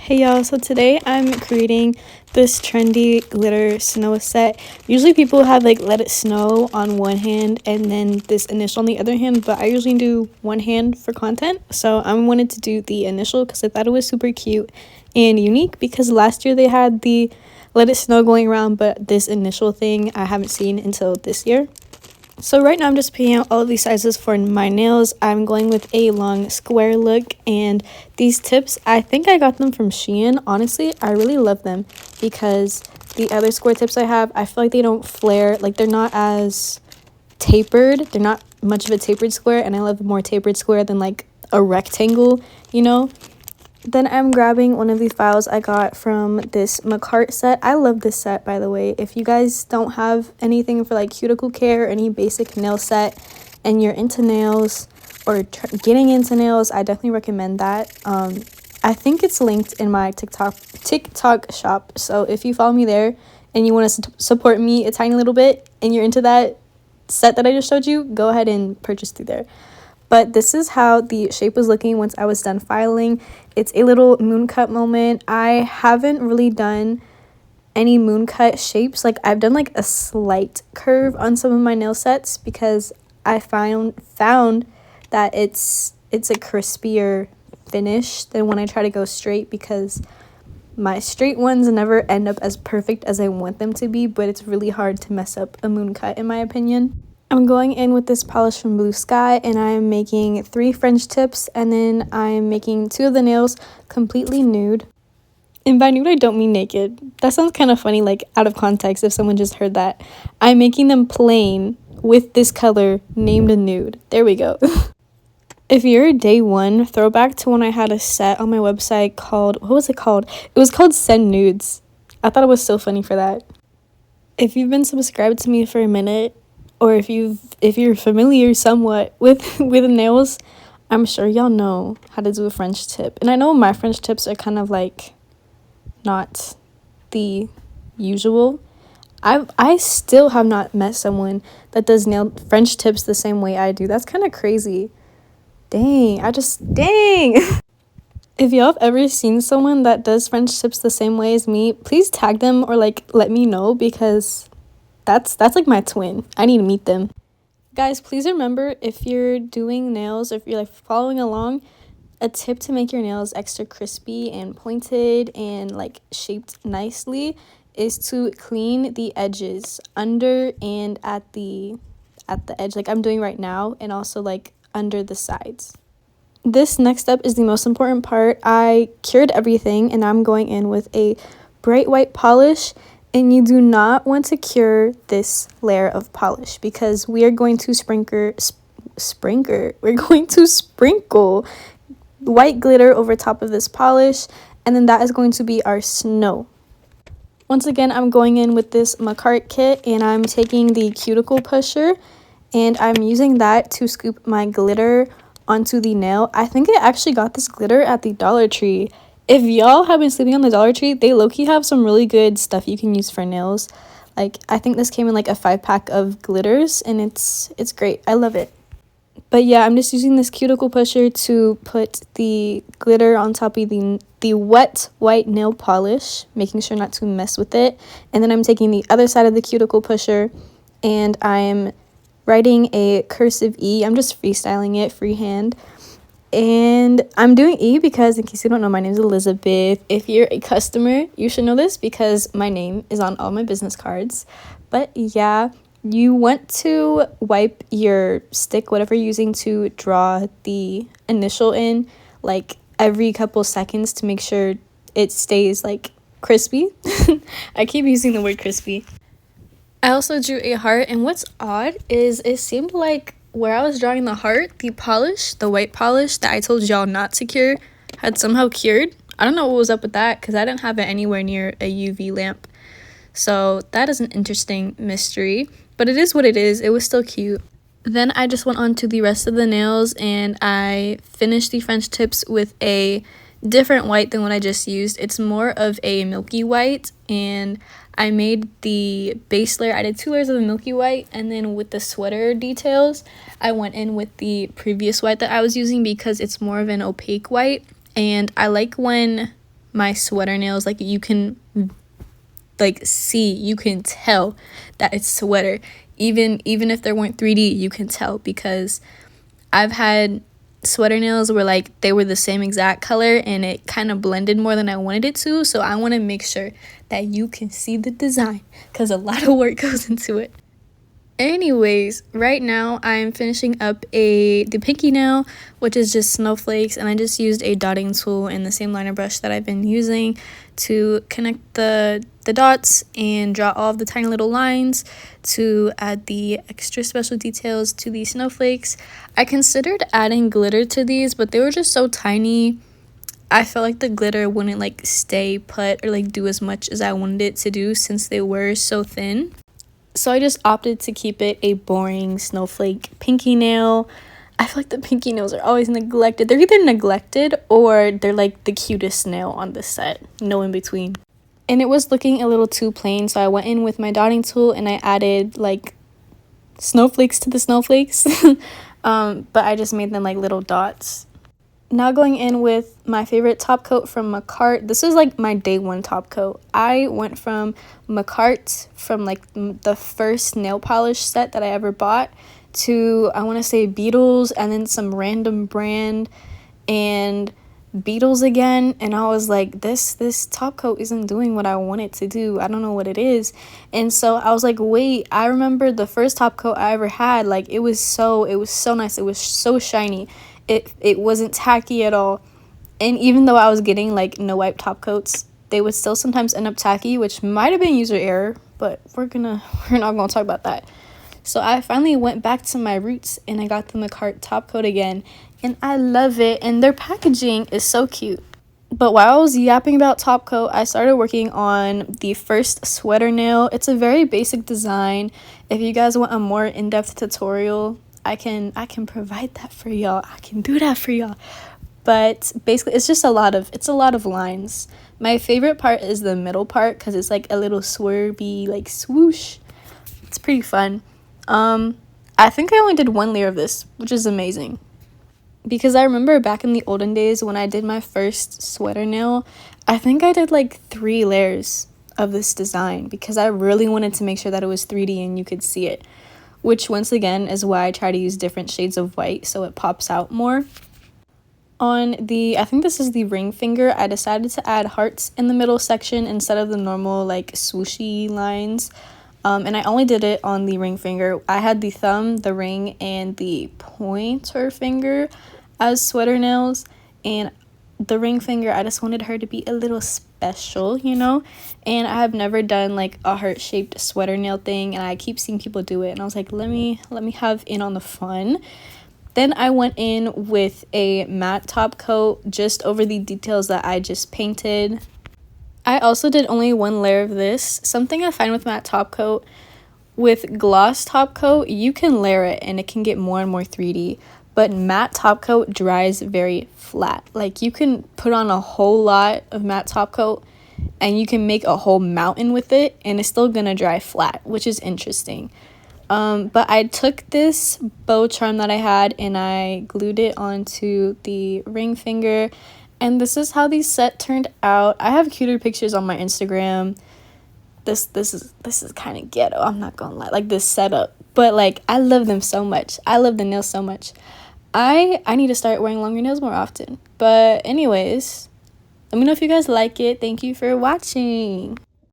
Hey y'all, so today I'm creating this trendy glitter snow set. Usually people have like let it snow on one hand and then this initial on the other hand, but I usually do one hand for content. So I wanted to do the initial because I thought it was super cute and unique, because last year they had the let it snow going around, but this initial thing I haven't seen until this year. So right now I'm just picking out all of these sizes for my nails. I'm going with a long square look, and these tips, I think I got them from Shein. Honestly, I really love them because the other square tips I have, I feel like they don't flare, like they're not as tapered. They're not much of a tapered square, and I love a more tapered square than like a rectangle, you know? Then I'm grabbing one of these files I got from this Macart set. I love this set, by the way. If you guys don't have anything for like cuticle care or any basic nail set and you're into nails or getting into nails, I definitely recommend that. I think it's linked in my TikTok shop. So if you follow me there and you want to support me a tiny little bit and you're into that set that I just showed you, go ahead and purchase through there. But this is how the shape was looking once I was done filing. It's a little moon cut moment. I haven't really done any moon cut shapes. Like I've done like a slight curve on some of my nail sets because I found that it's a crispier finish than when I try to go straight, because my straight ones never end up as perfect as I want them to be, but it's really hard to mess up a moon cut in my opinion. I'm going in with this polish from Blue Sky, and I'm making 3 French tips, and then I'm making 2 of the nails completely nude. And by nude, I don't mean naked. That sounds kind of funny, like out of context if someone just heard that. I'm making them plain with this color named a nude. There we go. If you're day one, throwback to when I had a set on my website called, what was it called? It was called Send Nudes. I thought it was so funny for that. If you've been subscribed to me for a minute, or if you're familiar somewhat with nails, I'm sure y'all know how to do a French tip. And I know my French tips are kind of like not the usual. I still have not met someone that does nail French tips the same way I do. That's kind of crazy. Dang. If y'all have ever seen someone that does French tips the same way as me, please tag them or like let me know, because that's like my twin. I need to meet them. Guys, please remember, if you're doing nails, if you're like following along, a tip to make your nails extra crispy and pointed and like shaped nicely is to clean the edges under and at the edge, like I'm doing right now, and also like under the sides. This next step is the most important part. I cured everything, and I'm going in with a bright white polish. And you do not want to cure this layer of polish, because we are going to sprinkle white glitter over top of this polish, and then that is going to be our snow. Once again, I'm going in with this Macart kit, and I'm taking the cuticle pusher, and I'm using that to scoop my glitter onto the nail. I think I actually got this glitter at the Dollar Tree. If y'all have been sleeping on the Dollar Tree, they low-key have some really good stuff you can use for nails. Like, I think this came in like a 5-pack of glitters, and it's great. I love it. But yeah, I'm just using this cuticle pusher to put the glitter on top of the wet white nail polish, making sure not to mess with it. And then I'm taking the other side of the cuticle pusher, and I'm writing a cursive E. I'm just freestyling it freehand. And I'm doing E because, in case you don't know, my name is Elizabeth. If you're a customer, you should know this because my name is on all my business cards. But yeah, you want to wipe your stick, whatever you're using to draw the initial in, like every couple seconds to make sure it stays like crispy. I keep using the word crispy. I also drew a heart, and what's odd is it seemed like where I was drawing the heart, the polish, the white polish that I told y'all not to cure, had somehow cured. I don't know what was up with that, because I didn't have it anywhere near a UV lamp. So that is an interesting mystery, but it is what it is. It was still cute. Then I just went on to the rest of the nails, and I finished the French tips with a different white than what I just used. It's more of a milky white, and I made the base layer. I did 2 layers of the milky white, and then with the sweater details, I went in with the previous white that I was using because it's more of an opaque white, and I like when my sweater nails. Like, you can you can tell that it's sweater. Even if there weren't 3D, you can tell, because I've had sweater nails where like they were the same exact color and it kind of blended more than I wanted it to. So I want to make sure that you can see the design, because a lot of work goes into it. Anyways, right now I'm finishing up the pinky nail, which is just snowflakes, and I just used a dotting tool and the same liner brush that I've been using to connect the dots and draw all of the tiny little lines to add the extra special details to these snowflakes. I considered adding glitter to these, but they were just so tiny. I felt like the glitter wouldn't like stay put or like do as much as I wanted it to do since they were so thin. So I just opted to keep it a boring snowflake pinky nail. I feel like the pinky nails are always neglected. They're either neglected or they're like the cutest nail on the set. No in between. And it was looking a little too plain, so I went in with my dotting tool and I added like snowflakes to the snowflakes. But I just made them like little dots. Now going in with my favorite top coat from Macart. This is like my day one top coat. I went from Macart, from like the first nail polish set that I ever bought, to I want to say Beetles, and then some random brand, and Beetles again. And I was like, this top coat isn't doing what I want it to do. I don't know what it is. And so I was like, wait, I remember the first top coat I ever had. Like, it was so nice. It was so shiny. It wasn't tacky at all. And even though I was getting like no wipe top coats, they would still sometimes end up tacky, which might have been user error, but we're not gonna talk about that. So I finally went back to my roots and I got the Macart top coat again, and I love it, and their packaging is so cute. But while I was yapping about top coat, I started working on the first sweater nail. It's a very basic design. If you guys want a more in-depth tutorial, I can provide that for y'all. I can do that for y'all. But basically, it's a lot of lines. My favorite part is the middle part, because it's like a little swervy, like swoosh. It's pretty fun. I think I only did one layer of this, which is amazing. Because I remember back in the olden days when I did my first sweater nail, I think I did like 3 layers of this design, because I really wanted to make sure that it was 3D and you could see it. Which once again is why I try to use different shades of white so it pops out more. On I think this is the ring finger, I decided to add hearts in the middle section instead of the normal like swooshy lines. And I only did it on the ring finger. I had the thumb, the ring, and the pointer finger as sweater nails. And the ring finger, I just wanted her to be a little special, you know? And I have never done like a heart-shaped sweater nail thing, and I keep seeing people do it, and I was like, let me have in on the fun. Then I went in with a matte top coat just over the details that I just painted. I also did only 1 layer of this. Something I find with matte top coat, with gloss top coat, you can layer it and it can get more and more 3D. But matte top coat dries very flat. Like, you can put on a whole lot of matte top coat and you can make a whole mountain with it and it's still gonna dry flat, which is interesting. But I took this bow charm that I had and I glued it onto the ring finger, and this is how the set turned out. I have cuter pictures on my Instagram. This is kind of ghetto, I'm not gonna lie, like this setup, but like I love them so much. I love the nails so much. I need to start wearing longer nails more often. But anyways, let me know if you guys like it. Thank you for watching.